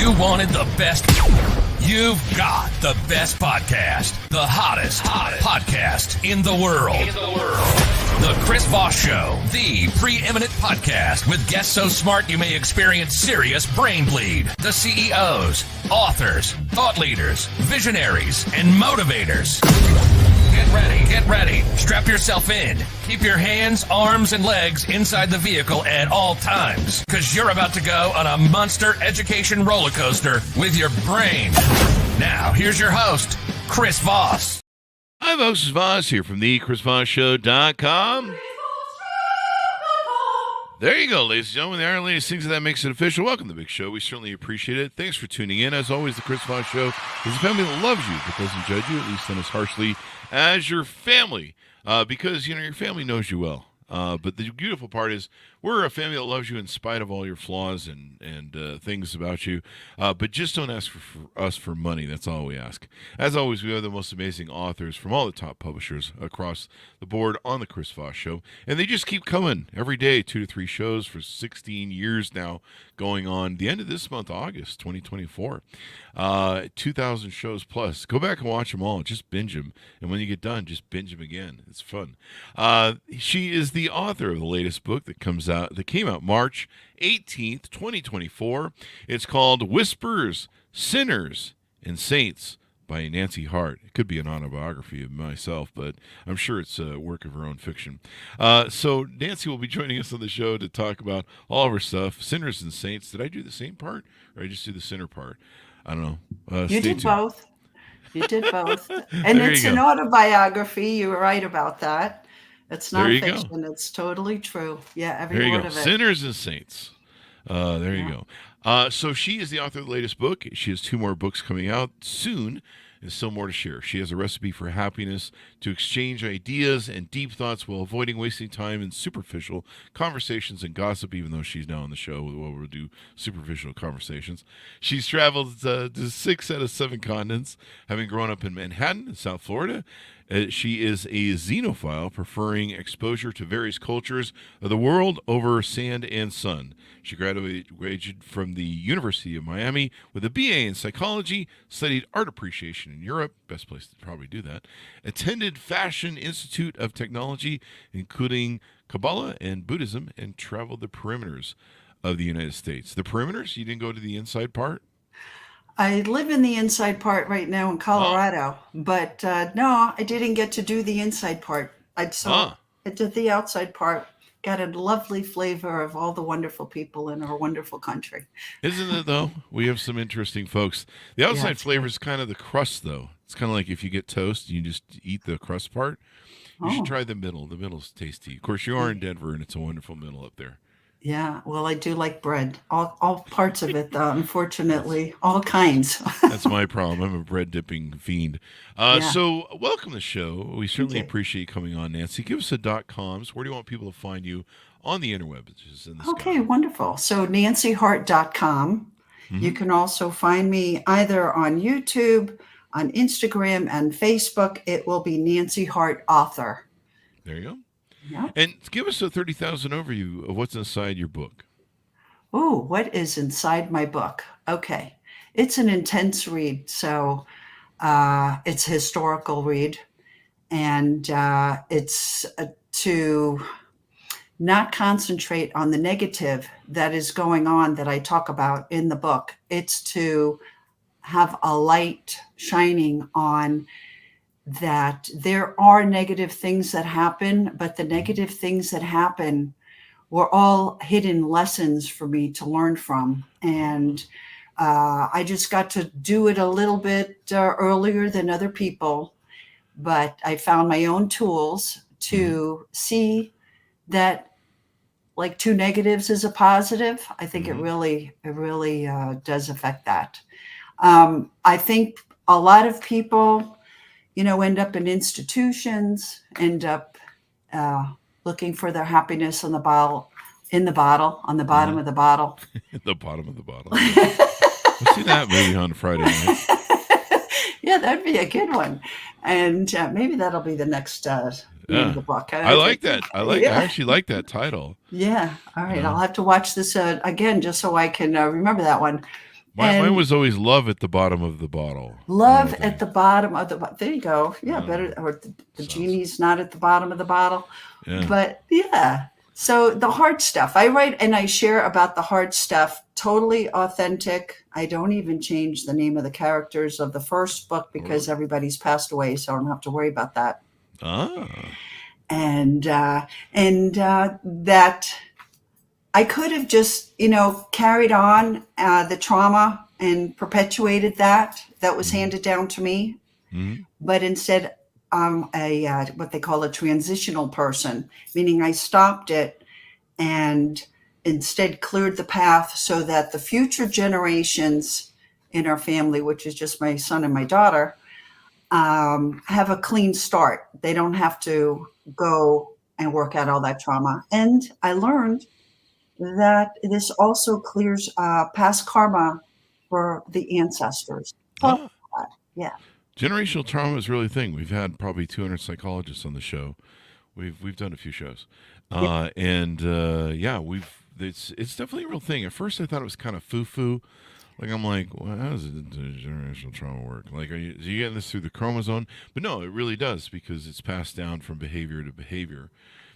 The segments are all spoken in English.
You wanted the best. You've got the best podcast. The hottest podcast in the world. The Chris Voss Show, the preeminent podcast with guests so smart you may experience serious brain bleed. The CEOs, authors, thought leaders, visionaries, and motivators. Get ready. Strap yourself in. Keep your hands, arms, and legs inside the vehicle at all times, because you're about to go on a monster education roller coaster with your brain. Now, here's your host, Chris Voss. Hi, folks. It's Voss here from the ChrisVossShow.com. There you go, ladies and gentlemen. The Iron Lady sings that makes it official. Welcome to the big show. We certainly appreciate it. Thanks for tuning in. As always, the Chris Voss Show is a family that loves you but doesn't judge you, at least not as harshly as your family, because, you know, your family knows you well. But the beautiful part is we're a family that loves you in spite of all your flaws and things about you. But just don't ask for us for money. That's all we ask. As always, we have the most amazing authors from all the top publishers across the board on the Chris Voss Show. And they just keep coming every day, 2 to 3 shows for 16 years now going on. The end of this month, August 2024. 2,000 shows plus. Go back and watch them all. Just binge them. And when you get done, just binge them again. It's fun. She is the author of the latest book that came out March 18th, 2024. It's called Whispers, Sinners, and Saints by Nancy Hart. It could be an autobiography of myself, but I'm sure it's a work of her own fiction. So Nancy will be joining us on the show to talk about all of her stuff, Sinners and Saints. Did I do the same part, or did I just do the sinner part? I don't know. You did both. You did both. And it's an autobiography. You were right about that. It's not fiction. It's totally true. Yeah, every word of it. Sinners and Saints. There you go. So she is the author of the latest book. She has 2 more books coming out soon. There's still more to share. She has a recipe for happiness, to exchange ideas and deep thoughts while avoiding wasting time in superficial conversations and gossip, even though she's now on the show where we'll do superficial conversations. She's traveled to 6 out of 7 continents, having grown up in Manhattan in South Florida. She is a xenophile, preferring exposure to various cultures of the world over sand and sun. She graduated from the University of Miami with a BA in psychology, studied art appreciation in Europe, best place to probably do that, attended Fashion Institute of Technology, including Kabbalah and Buddhism, and traveled the perimeters of the United States. The perimeters? You didn't go to the inside part? I live in the inside part right now in Colorado, but no, I didn't get to do the inside part. I did the outside part. Got a lovely flavor of all the wonderful people in our wonderful country. Isn't it, though? We have some interesting folks. The outside flavor is kind of the crust, though. It's kind of like if you get toast, you just eat the crust part. You should try the middle. The middle's tasty. Of course, you are in Denver, and it's a wonderful middle up there. Yeah, well, I do like bread. All parts of it, though, unfortunately. All kinds. That's my problem. I'm a bread dipping fiend. So welcome to the show. We certainly appreciate you coming on, Nancy. Give us a .coms. Where do you want people to find you on the interweb? Okay, wonderful. So nancyhart.com. Mm-hmm. You can also find me either on YouTube, on Instagram, and Facebook. It will be Nancy Hart Author. There you go. Yeah. And give us a 30,000 overview of what's inside your book. Oh, what is inside my book? Okay. It's an intense read. So it's a historical read. And it's to not concentrate on the negative that is going on that I talk about in the book. It's to have a light shining on that there are negative things that happen, but the negative things that happen were all hidden lessons for me to learn from. And I just got to do it a little bit earlier than other people, but I found my own tools to see that like 2 negatives is a positive. I think it really does affect that. I think a lot of people, end up in institutions, end up looking for their happiness on the bottom of the bottle. The bottom of the bottle. I'll see that movie on Friday night. Yeah, that'd be a good one. And maybe that'll be the next name of the book. I like that. I actually like that title. Yeah. All right. I'll have to watch this again just so I can remember that one. Mine And was always love at the bottom of the bottle. love at the bottom of the there you go. Yeah, better, Oh, or the sounds genie's not at the bottom of the bottle. yeah. But yeah. So the hard stuff. I write and I share about the hard stuff, totally authentic. I don't even change the name of the characters of the first book Oh, because really? everybody's passed away, so I don't have to worry about that. Ah. And that I could have just, carried on the trauma and perpetuated that was Mm-hmm. handed down to me. Mm-hmm. But instead, I'm a what they call a transitional person, meaning I stopped it and instead cleared the path so that the future generations in our family, which is just my son and my daughter, have a clean start. They don't have to go and work out all that trauma. And I learned that this also clears past karma for the ancestors. Oh, Ah. yeah. Generational trauma is really a thing. We've had probably 200 psychologists on the show. We've done a few shows, Yeah. and yeah, it's definitely a real thing. At first, I thought it was kind of foo foo. Like I'm like, well, how does generational trauma work? Like, are you getting this through the chromosome? But no, it really does because it's passed down from behavior to behavior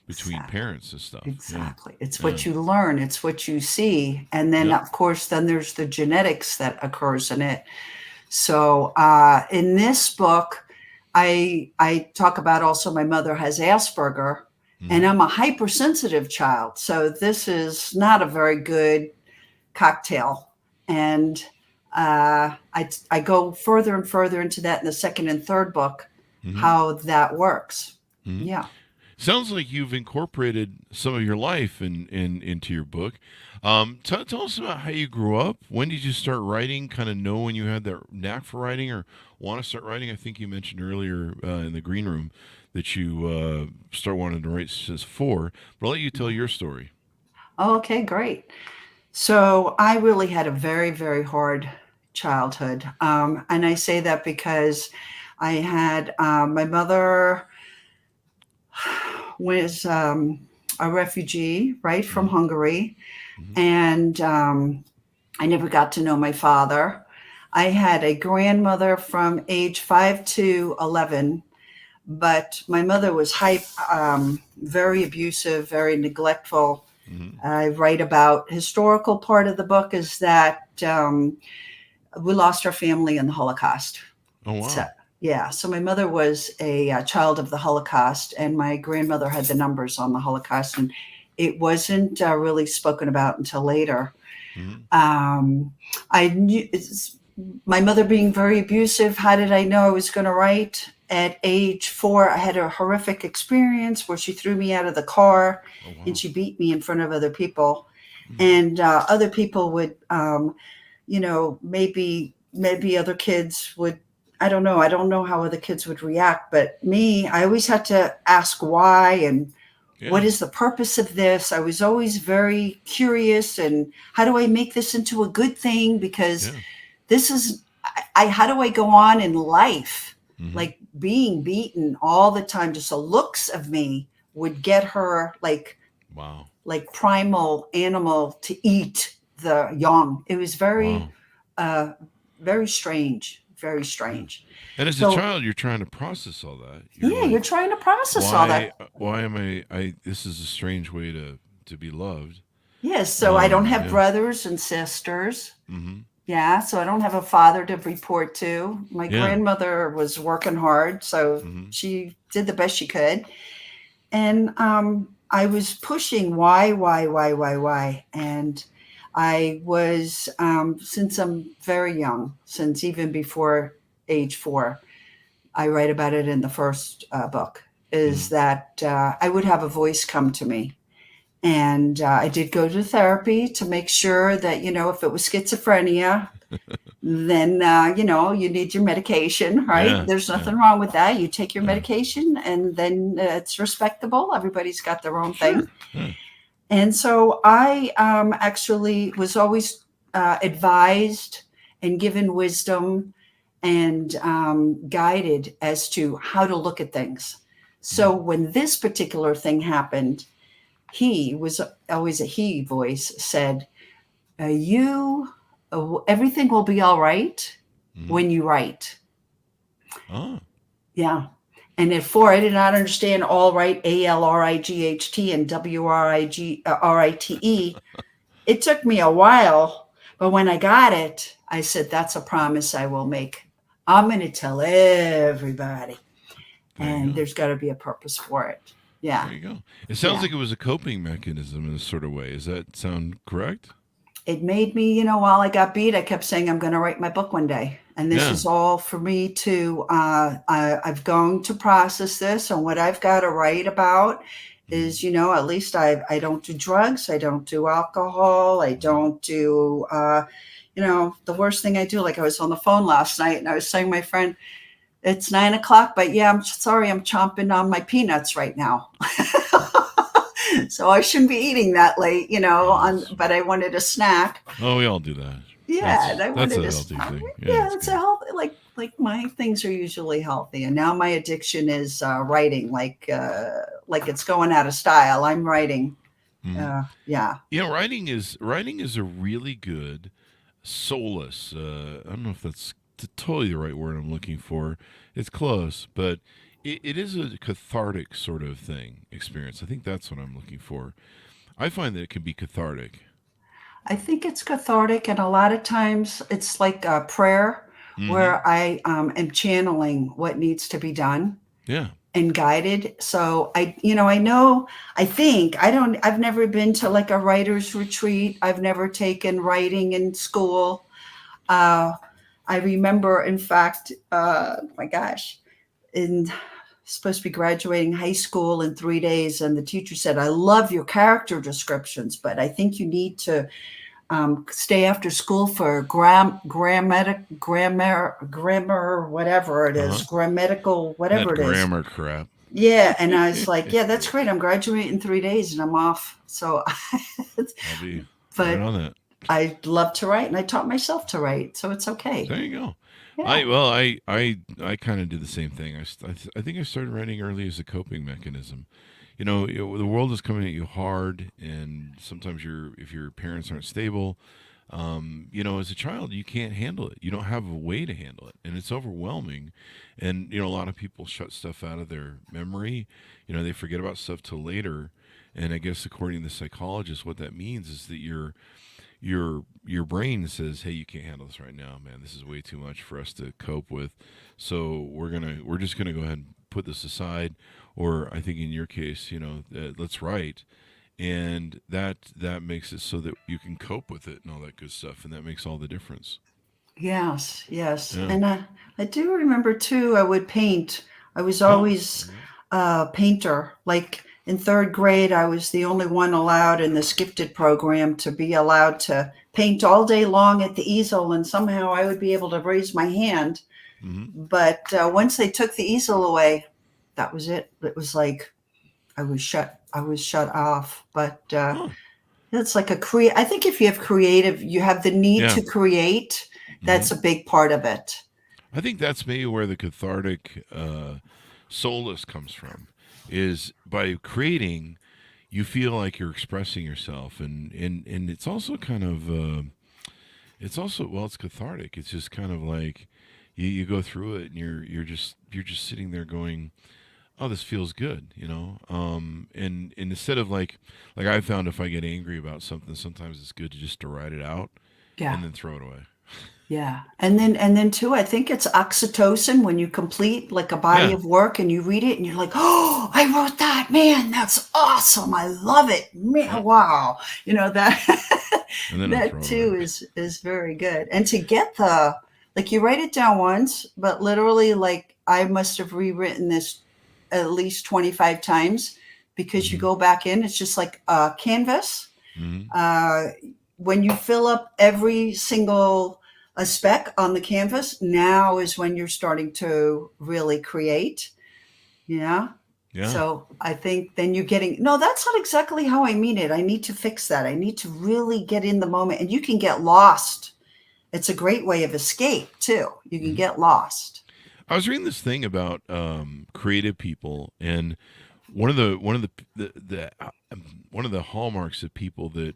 between Exactly. parents and stuff. Exactly. It's Yeah. what you learn, it's what you see. And then, Yep. of course, then there's the genetics that occurs in it. So in this book, I talk about also my mother has Asperger, and Mm-hmm. I'm a hypersensitive child. So this is not a very good cocktail. And I go further and further into that in the second and third book, Mm-hmm. how that works. Mm-hmm. Yeah. Sounds like you've incorporated some of your life into your book. Tell us about how you grew up. When did you start writing? Kind of know when you had that knack for writing or want to start writing? I think you mentioned earlier in the green room that you start wanting to write since 4. But I'll let you tell your story. Okay, great. So I really had a very, very hard childhood. And I say that because I had my mother was a refugee, right, from Mm-hmm. Hungary. Mm-hmm. And I never got to know my father. I had a grandmother from age 5 to 11, but my mother was very abusive, very neglectful. Mm-hmm. I write about historical part of the book is that we lost our family in the Holocaust. Oh So, wow. yeah, so my mother was a child of the Holocaust, and my grandmother had the numbers on the Holocaust, and it wasn't really spoken about until later. Mm-hmm. I knew my mother being very abusive. How did I know I was going to write? At age 4, I had a horrific experience where she threw me out of the car Oh and wow. she beat me in front of other people. Mm-hmm. And other people would, maybe other kids would, I don't know. I don't know how other kids would react. But me, I always had to ask why and what Yeah. is the purpose of this? I was always very curious and how do I make this into a good thing? Because Yeah. this is, how do I go on in life? Mm-hmm. Like being beaten all the time, just the looks of me would get her Wow. like primal animal to eat the young. It was very, Wow. very strange, very Yeah. strange. And as a So child, you're trying to process all that. You're yeah, you're like, trying to process all why? that. Why am I? This is a strange way to be loved. Yes. So I don't have Yeah. brothers and sisters. Mm-hmm. Yeah. So I don't have a father to report to. My Yeah. grandmother was working hard. So Mm-hmm. she did the best she could. And I was pushing why. And I was, since I'm very young, since even before age 4, I write about it in the first book, Mm-hmm. is that I would have a voice come to me. And I did go to therapy to make sure that, if it was schizophrenia, then, you need your medication, right? Yeah. There's Yeah. nothing wrong with that. You take your Yeah. medication and then it's respectable. Everybody's got their own thing. Sure. Yeah. And so I actually was always advised and given wisdom and guided as to how to look at things. So Mm-hmm. when this particular thing happened, he was always a he voice said, you everything will be all right Mm-hmm. when you write. Oh, Yeah. And at four, I did not understand all right, ALRIGHT and WRIGRITE. It took me a while, but when I got it, I said, that's a promise I will make. I'm going to tell everybody, there you and go. there's got to be a purpose for it. Yeah. There you go. It sounds Yeah. like it was a coping mechanism in a sort of way. Does that sound correct? It made me, while I got beat, I kept saying, I'm going to write my book one day. And this Yeah. is all for me to, I've going to process this. And what I've got to write about Mm-hmm. is, at least I don't do drugs. I don't do alcohol. I don't do, the worst thing I do, like I was on the phone last night and I was saying to my friend, it's 9 o'clock, but yeah, I'm sorry, I'm chomping on my peanuts right now. So I shouldn't be eating that late, Yes. but I wanted a snack. Oh, we all do that. Yeah, and I That's wanted a to healthy thing. Yeah, yeah, it's it's a good. healthy like my things are usually healthy, and now my addiction is writing, like it's going out of style. I'm writing. Mm-hmm. Yeah. Writing is a really good solace. I don't know if that's totally the right word I'm looking for. It's close, but it is a cathartic sort of thing experience. I think that's what I'm looking for. I find that it can be cathartic. I think it's cathartic, and a lot of times it's like a prayer Mm-hmm. where I am channeling what needs to be done Yeah. and guided. So I've never been to like a writer's retreat. I've never taken writing in school. Uh, I remember, in fact, my gosh, in supposed to be graduating high school in 3 days, and the teacher said, "I love your character descriptions, but I think you need to stay after school for grammar, whatever it is, Uh-huh. grammatical, whatever That it is." grammar crap. Yeah, and I was like, "Yeah, that's great. I'm graduating in 3 days, and I'm off." So, I'll be right but on that. I love to write, and I taught myself to write, so it's okay. There you go. Yeah. I kind of did the same thing. I think I started writing early as a coping mechanism. The world is coming at you hard, and sometimes if your parents aren't stable, as a child you can't handle it. You don't have a way to handle it, and it's overwhelming. And a lot of people shut stuff out of their memory. They forget about stuff till later. And I guess according to psychologists, what that means is that your brain says, "Hey, you can't handle this right now, man. This is way too much for us to cope with. So we're just gonna go ahead and put this aside." Or I think in your case, let's write, and that makes it so that you can cope with it and all that good stuff, and that makes all the difference. Yes, yes. Yeah. And I do remember too, I would paint. I was Oh, always there you a painter. Like in third grade, I was the only one allowed in this gifted program to be allowed to paint all day long at the easel, and somehow I would be able to raise my hand. go. Mm-hmm. But once they took the easel away, that was it. It was like I was shut off. But Huh. it's like I think if you have creative, you have the need Yeah. to create. Mm-hmm. That's a big part of it. I think that's maybe where the cathartic solace comes from, is by creating, you feel like you're expressing yourself, and it's also kind of it's also, well, it's cathartic. It's just kind of like you go through it, and you're just sitting there going, "Oh, this feels good," and instead of like I found, if I get angry about something, sometimes it's good to just to write it out Yeah. and then throw it away. Yeah. And then too, I think it's oxytocin when you complete like a body Yeah, of work and you read it and you're like, "Oh, I wrote that. Man, that's awesome. I love it. Man, yep. wow." That And then I that throw it away. too is very good. And to get like you write it down once, but literally like I must have rewritten this at least 25 times because you Hmm. go back in, it's just like a canvas. Hmm. uh, when you fill up every single a speck on the canvas, now is when you're starting to really create. Yeah. Yeah. So I think then you're getting, no, that's not exactly how I mean it. I need to fix that. I need to really get in the moment. And you can get lost. It's a great way of escape too. You can Hmm. get lost. I was reading this thing about creative people, and one of the one of the hallmarks of people that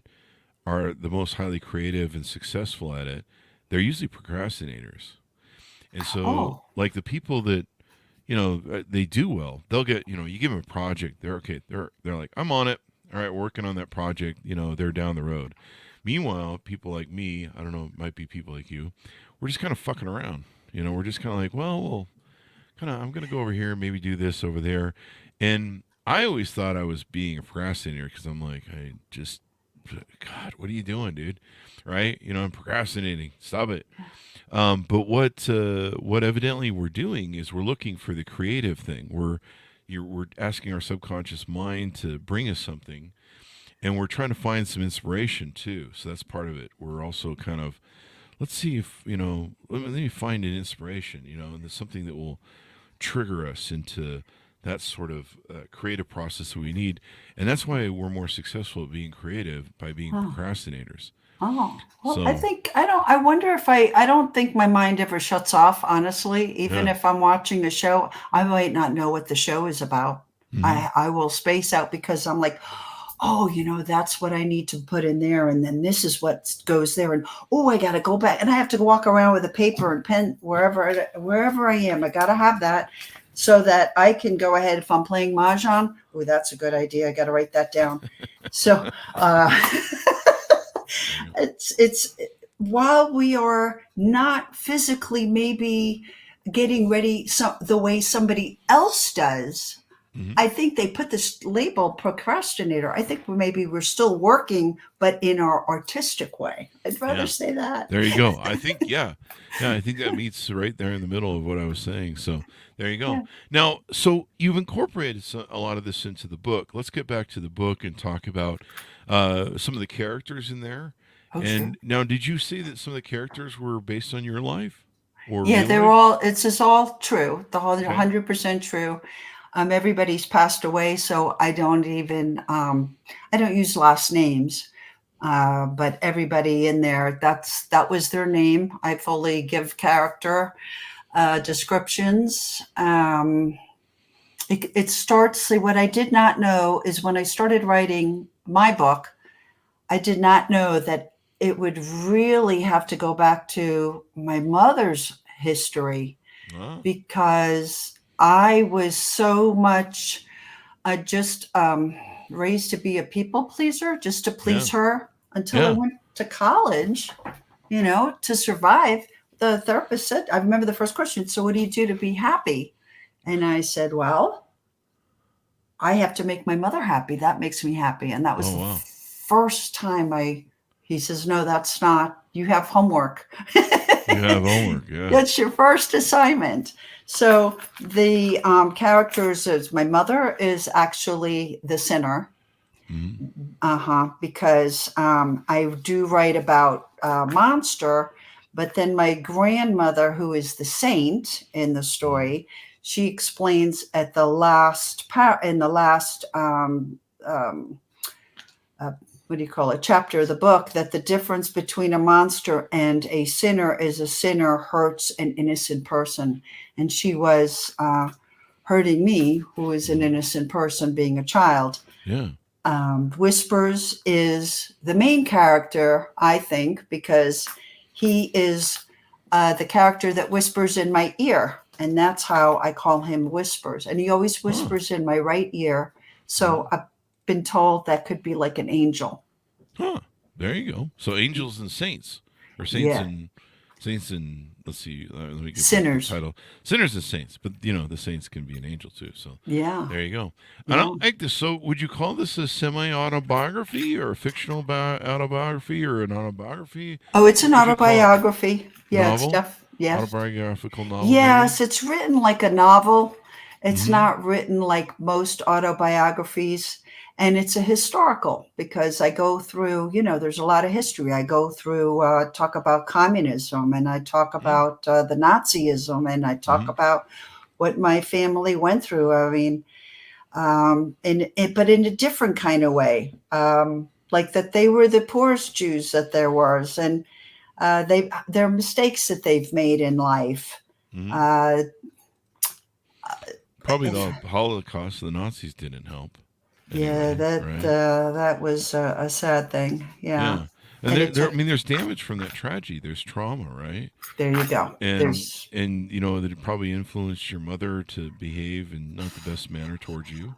are the most highly creative and successful at it, they're usually procrastinators. And so, Oh, like the people that they do well, they'll get you give them a project, they're okay, they're like, I'm on it, all right, working on that project, they're down the road. Meanwhile, people like me, I don't know, it might be people like you, we're just kind of fucking around. We're just kind of like, well, kind of, I'm gonna go over here, maybe do this over there, and I always thought I was being a procrastinator because I'm like, I just, God, what are you doing, dude? Right? I'm procrastinating. Stop it. But what evidently we're doing is we're looking for the creative thing. We're asking our subconscious mind to bring us something, and we're trying to find some inspiration too. So that's part of it. We're also kind of, let's see if let me find an inspiration, and there's something that will trigger us into that sort of creative process that we need, and that's why we're more successful at being creative by being oh, procrastinators. oh. Well, I So think I don't. I wonder if I don't think my mind ever shuts off. Honestly, even yeah. if I'm watching a show, I might not know what the show is about. Hmm. I will space out because I'm like, oh, that's what I need to put in there, and then this is what goes there, and oh, I got to go back, and I have to walk around with a paper and pen wherever I am. I got to have that so that I can go ahead if I'm playing mahjong. Oh, that's a good idea. I got to write that down. So. There you go. It's while we are not physically maybe getting ready the way somebody else does. Hmm. I think they put this label procrastinator. I think maybe we're still working, but in our artistic way. I'd rather Yeah. say that. There you go. I think, yeah, I think that meets right there in the middle of what I was saying. So there you go. Yeah. Now, so you've incorporated a lot of this into the book. Let's get back to the book and talk about some of the characters in there. Oh, sure. And now, did you say that some of the characters were based on your life or Yeah, real they're life? all. It's all true. The whole Okay. 100% true. Everybody's passed away, so I don't even. I don't use last names. But everybody in there, that was their name. I fully give character descriptions. It starts. See, what I did not know is when I started writing my book, I did not know that it would really have to go back to my mother's history Ah, because I was so much just raised to be a people pleaser, just to yeah, please her until I yeah. went to college, to survive. The therapist said, I remember the first question, so what do you do to be happy? And I said, well, I have to make my mother happy. That makes me happy. And that was Oh the wow. first time he says, no, that's not, you have homework. You have homework. Yeah. That's your first assignment. So the characters is my mother is actually the sinner. Hmm. Because I do write about monster, but then my grandmother, who is the saint in the Hmm. story, she explains at the last in the last uh, what do you call it, chapter of the book, that the difference between a monster and a sinner is a sinner hurts an innocent person, and she was hurting me, who is an Hmm. innocent person, being a child. Yeah. Whispers is the main character, I think, because he is the character that whispers in my ear. And that's how I call him Whispers. And he always Huh. whispers in my right ear. Hmm. So I've been told that could be like an angel. Huh. There you go. So angels and saints, or Yeah. saints and let's see. Let me get back to the Sinners. title. Sinners and saints, but the saints can be an angel too. So Yeah. there you go. I Yeah. don't like this. So would you call this a semi-autobiography or a fictional autobiography or an autobiography? Oh, it's What an would you call it? autobiography. Yeah, it's Novel, yes. autobiographical novel, maybe. Yes, it's written like a novel. It's Mm-hmm. not written like most autobiographies. And it's a historical because I go through, there's a lot of history. I go through, talk about communism and I talk Mm-hmm. about the Nazism and I talk Mm-hmm. about what my family went through. I mean, but in a different kind of way. Like that they were the poorest Jews that there was, and their mistakes that they've made in life. Mm-hmm. Uh, Probably the Holocaust, the Nazis didn't help. yeah, Anyway, right? that was a sad thing. Yeah. Yeah. And And it there, I took, mean, there's damage from that tragedy. There's trauma, right? there you go. And There's, and you know that it probably influenced your mother to behave in not the best manner towards you,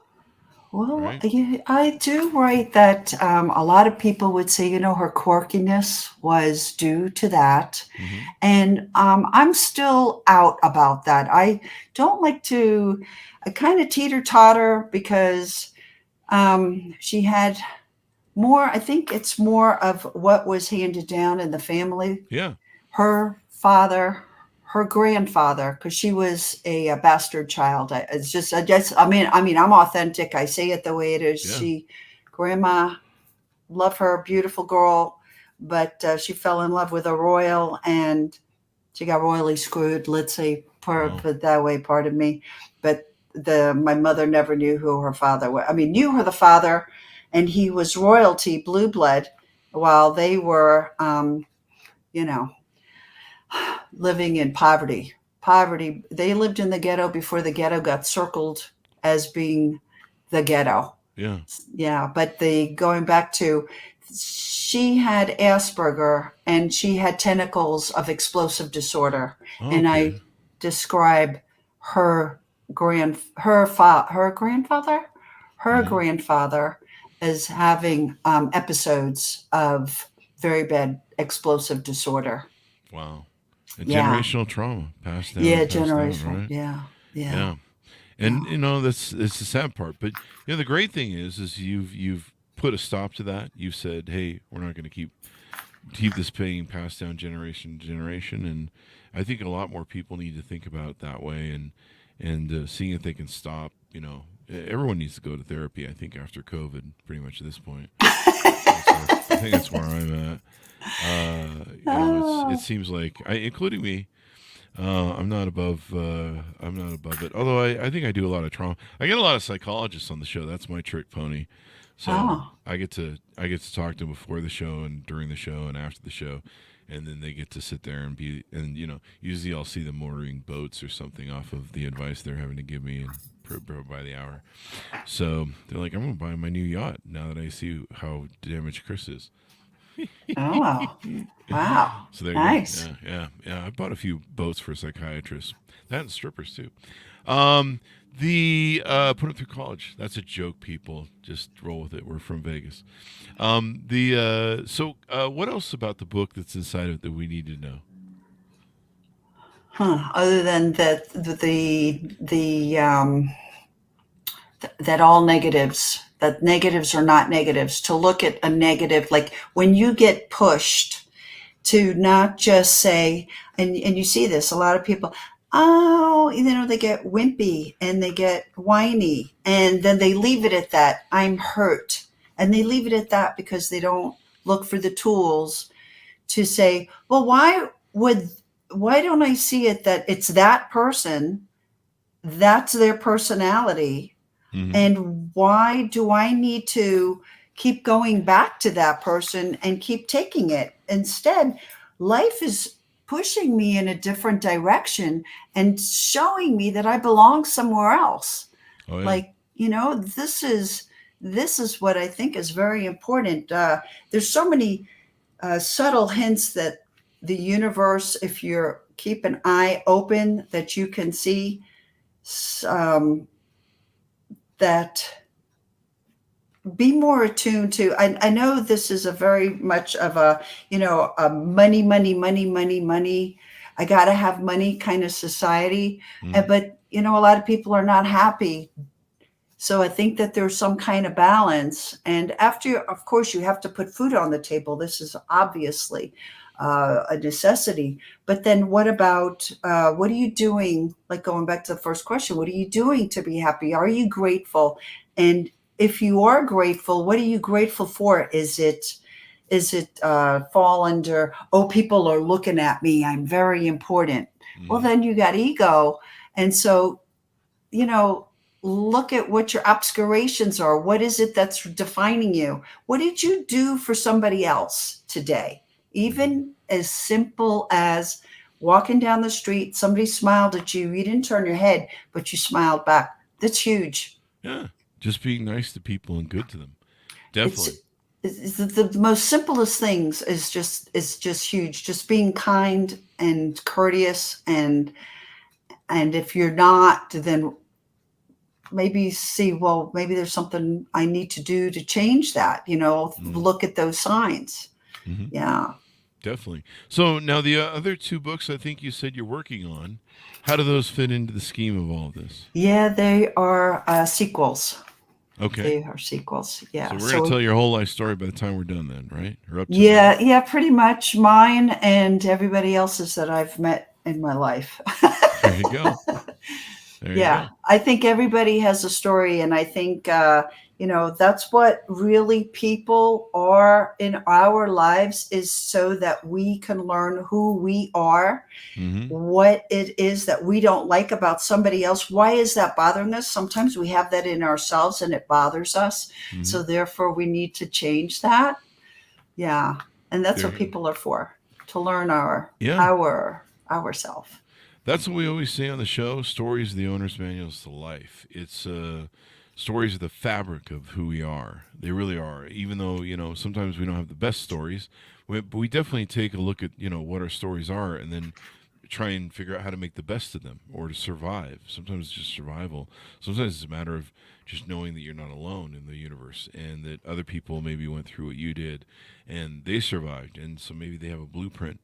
well, right? yeah, I do write that a lot of people would say, her quirkiness was due to that. Mm-hmm. And I'm still out about that. I don't like to, I kind of teeter totter because she had more, I think it's more of what was handed down in the family. Yeah, Her father, her grandfather, because she was a bastard child. It's just, I mean, I'm authentic. I say it the way it is. yeah. Grandma, love her, beautiful girl, but she fell in love with a royal and she got royally screwed. Let's say, Wow. put it that way. Pardon me, but my mother never knew who her father was. I mean, knew her the father, and he was royalty, blue blood, while they were, you know, living in poverty. Poverty. They lived in the ghetto before the ghetto got circled as being the ghetto. Yeah. Yeah, but the going back to, she had Asperger and she had tentacles of explosive disorder, and Okay. I describe her her grandfather, her Mm-hmm. grandfather as having episodes of very bad explosive disorder. Wow. And Yeah, generational trauma yeah, passed down, generational. right? Yeah, yeah, Yeah. And yeah. you know that's it's the sad part, but the great thing is you've put a stop to that. You've said, hey, we're not going to keep this being passed down generation to generation, and I think a lot more people need to think about it that way, and seeing if they can stop. Everyone needs to go to therapy. I think after COVID, pretty much at this point, I think that's where I'm at. It Oh, seems like including me. I'm not above. I'm not above it. Although I think I do a lot of trauma. I get a lot of psychologists on the show. That's my trick pony. So oh, I get to talk to them before the show and during the show and after the show, and then they get to sit there and be and usually I'll see them ordering boats or something off of the advice they're having to give me and by the hour. So they're like, I'm gonna buy my new yacht now that I see how damaged Chris is. oh, wow, So there you go. nice. Yeah. I bought a few boats for psychiatrists. That and strippers too. Um, the put them through college. That's a joke, people. Just roll with it. We're from Vegas. What else about the book that's inside of it that we need to know? Huh. Other than that, that all negatives, that negatives are not negatives. To look at a negative, like when you get pushed to not just say, and you see this, a lot of people, oh, they get wimpy and they get whiny, and then they leave it at that. I'm hurt, and they leave it at that because they don't look for the tools to say, well, why don't I see it that it's that person, that's their personality, Mm-hmm. and why do I need to keep going back to that person and keep taking it? Instead, life is pushing me in a different direction and showing me that I belong somewhere else. Oh yeah. Like, this is what I think is very important. There's so many subtle hints that the universe, if you're keep an eye open, that you can see um, that be more attuned to. I know this is a very much of a money, money, money, money, money. I got to have money kind of society. Mm-hmm. But, a lot of people are not happy. So I think that there's some kind of balance. And after, of course, you have to put food on the table. This is obviously a necessity. But then what about, what are you doing? Like going back to the first question, what are you doing to be happy? Are you grateful? And if you are grateful, what are you grateful for? Is it fall under, oh, people are looking at me, I'm very important? Well, Mm-hmm. then you got ego. And so, you know, look at what your obscurations are. What is it that's defining you? What did you do for somebody else today? Mm-hmm. Even as simple as walking down the street, somebody smiled at you. You didn't turn your head, but you smiled back. That's huge. Yeah. Just being nice to people and good to them. It's Definitely. the most simplest things is just huge. Just being kind and courteous, and if you're not, then maybe see, well, maybe there's something I need to do to change that. Look at those signs. Hmm. Yeah. Definitely. So now the other two books I think you said you're working on, how do those fit into the scheme of all of this? Yeah, they are sequels. Okay. They are sequels. So Yeah. we're going to So tell your whole life story by the time we're done then, right? Or up to then. yeah, yeah, pretty much mine and everybody else's that I've met in my life. There you go. There you Yeah, go. I think everybody has a story, and I think that's what really people are in our lives, is so that we can learn who we are, Mm-hmm. what it is that we don't like about somebody else. Why is that bothering us? Sometimes we have that in ourselves and it bothers us. Mm-hmm. So therefore we need to change that. Yeah. And that's There what you go. people are for, to learn our Yeah. our ourself. That's what we always say on the show. Stories are the owner's manuals to life. It's stories are the fabric of who we are. They really are. Even though, sometimes we don't have the best stories, but we definitely take a look at, what our stories are and then try and figure out how to make the best of them or to survive. Sometimes it's just survival. Sometimes it's a matter of just knowing that you're not alone in the universe and that other people maybe went through what you did and they survived. And so maybe they have a blueprint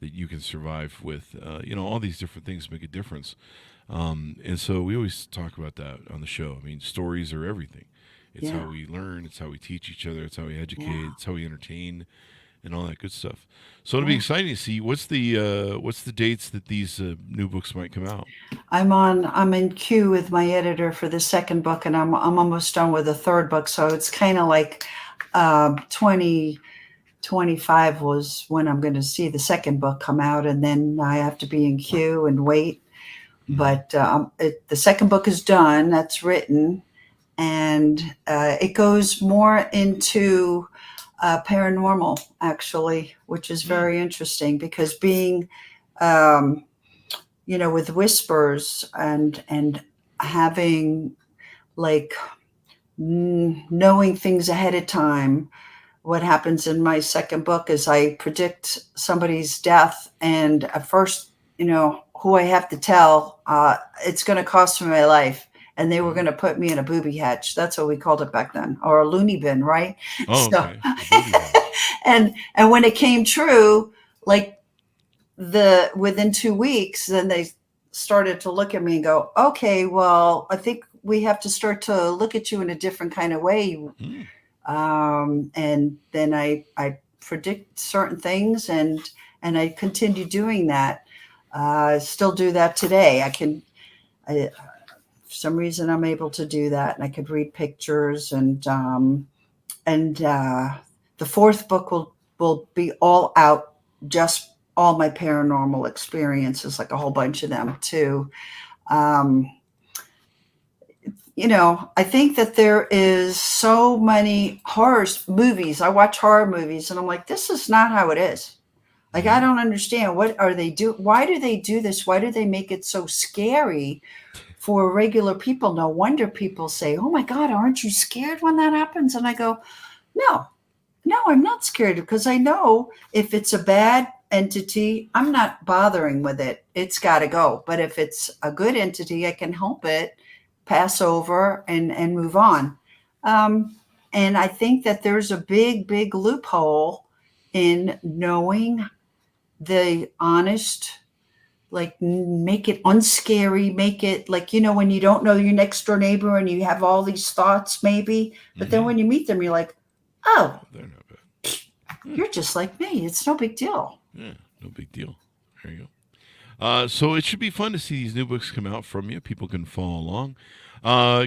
that you can survive with. All these different things make a difference. And so we always talk about that on the show. I mean, stories are everything. It's Yeah. how we learn. It's how we teach each other. It's how we educate. Yeah. It's how we entertain, and all that good stuff. So it'll be Yeah. exciting to see what's the dates that these new books might come out. I'm in queue with my editor for the second book, and I'm almost done with the third book. So it's kind of like 2025 was when I'm going to see the second book come out, and then I have to be in queue and wait. Mm-hmm. But the second book is done. That's written, and it goes more into paranormal, actually, which is very interesting, because being with whispers and having, like, knowing things ahead of time. What happens in my second book is I predict somebody's death, and at first, who I have to tell, it's going to cost me my life, and they were going to put me in a booby hatch. That's what we called it back then, or a loony bin, right? Oh, So, okay. A booby hatch. and when it came true, like, within 2 weeks, then they started to look at me and go, okay, well, I think we have to start to look at you in a different kind of way. Mm. And then I predict certain things, and I continue doing that. Still do that today. For some reason, I'm able to do that, and I could read pictures, and the fourth book will be all out, just all my paranormal experiences, like a whole bunch of them too. I think that there is so many horror movies. I watch horror movies, and I'm like, this is not how it is. Like, I don't understand. What are they do? Why do they do this? Why do they make it so scary for regular people? No wonder people say, oh my God, aren't you scared when that happens? And I go, no, I'm not scared, because I know if it's a bad entity, I'm not bothering with it. It's got to go. But if it's a good entity, I can help it pass over and move on. And I think that there's a big, big loophole in knowing the honest, like, make it unscary, make it like, when you don't know your next door neighbor and you have all these thoughts maybe, but then when you meet them, you're like, oh, They're not bad. you're just like me. It's no big deal. Yeah, no big deal. There you go. So it should be fun to see these new books come out from you. People can follow along.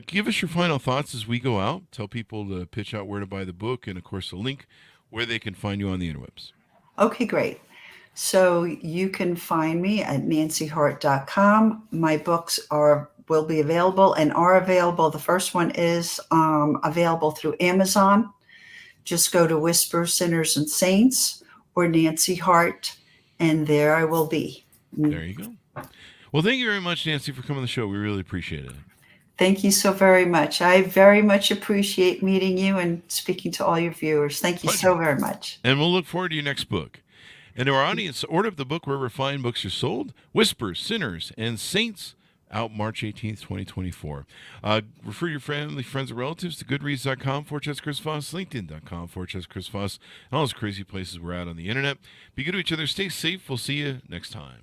Give us your final thoughts as we go out. Tell people to pitch out where to buy the book, and of course, a link where they can find you on the interwebs. Okay, great. So you can find me at nancyhart.com. My books will be available and are available. The first one is available through Amazon. Just go to Whisper, Sinners, and Saints, or Nancy Hart, and there I will be. There you go. Well, thank you very much, Nancy, for coming on the show. We really appreciate it. Thank you so very much. I very much appreciate meeting you and speaking to all your viewers. Thank you so Pleasure. very much. And we'll look forward to your next book. And to our audience, order up the book wherever fine books are sold. Whispers, Sinners, and Saints, out March 18th, 2024. Refer your family, friends, and relatives to goodreads.com/Chris Voss, LinkedIn.com/Chris Voss, and all those crazy places we're at on the internet. Be good to each other. Stay safe. We'll see you next time.